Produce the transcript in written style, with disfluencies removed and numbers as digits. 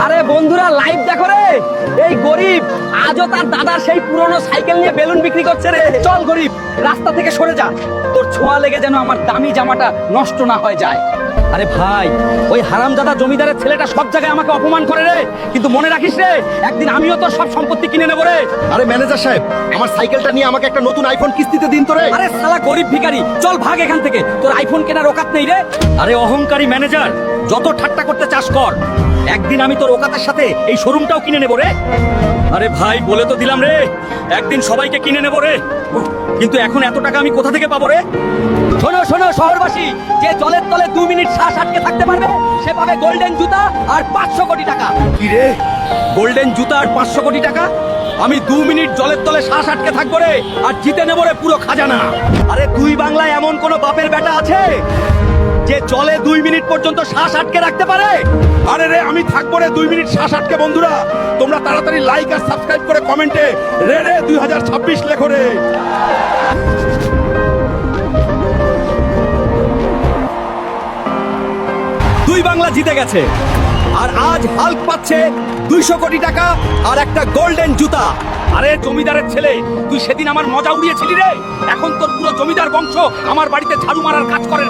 আরে বন্ধুরা লাইভ দেখো রে, এই গরিব আজও তার দাদার সেই পুরনো সাইকেল নিয়ে বেলুন বিক্রি করছে রে। চল গরিব, রাস্তা থেকে সরে যা, তোর ছোঁয়া লেগে যেন আমার দামি জামাটা নষ্ট না হয়ে যায়। আরে ভাই, ওই হারামজাদা জমিদারের ছেলেটা সব জায়গায় আমাকে অপমান করে রে, কিন্তু মনে রাখিস রে, একদিন আমিও তোর সব সম্পত্তি কিনে নেবো রে। আরে ম্যানেজার সাহেব, আমার সাইকেলটা নিয়ে আমাকে একটা নতুন আইফোন কিস্তিতে দিন তো রে। আরে শালা গরিব ভিখারি, চল ভাগ এখান থেকে, তোর আইফোন কেনার ওকাত নেই রে। আরে অহংকারী ম্যানেজার, যত ঠাট্টা করতে চাস কর, একদিন আমি তোর ওকাতের সাথে এই শোরুমটাও কিনে নেবো রে। আরে ভাই, বলে তো দিলাম রে, একদিন সবাইকে কিনে নেবো রে, কিন্তু এখন এত টাকা আমি কোথা থেকে পাবো রে? শোনো শোনো শহরবাসী, যে জলের তলে 2 মিনিট শ্বাস আটকে থাকতে পারবে সে পাবে গোল্ডেন জুতা আর 500 কোটি টাকা। কি রে, গোল্ডেন জুতা আর 500 কোটি টাকা? আমি 2 মিনিট জলের তলে শ্বাস আটকে থাকবো রে, আর জিতে নেবো রে পুরো খাজানা। আরে দুই বাংলায় এমন কোন বাপের বেটা আছে যে জলে 2 মিনিট পর্যন্ত শ্বাস আটকে রাখতে পারে? আরে রে, আমি থাকবো রে 2 মিনিট শ্বাস আটকে। বন্ধুরা, তোমরা তাড়াতাড়ি লাইক আর সাবস্ক্রাইব করে কমেন্টে রে রে 2026 লেখো রে। দুই বাংলা জিতে গেছে, আর আজ হাল্ক পাচ্ছে 200 কোটি টাকা আর একটা গোল্ডেন জুতা। আরে জমিদারের ছেলে, তুই সেদিন আমার মজা উড়িয়েছিলি রে, এখন তোর পুরো জমিদার বংশ আমার বাড়িতে ঝাড়ু মারার কাজ করে।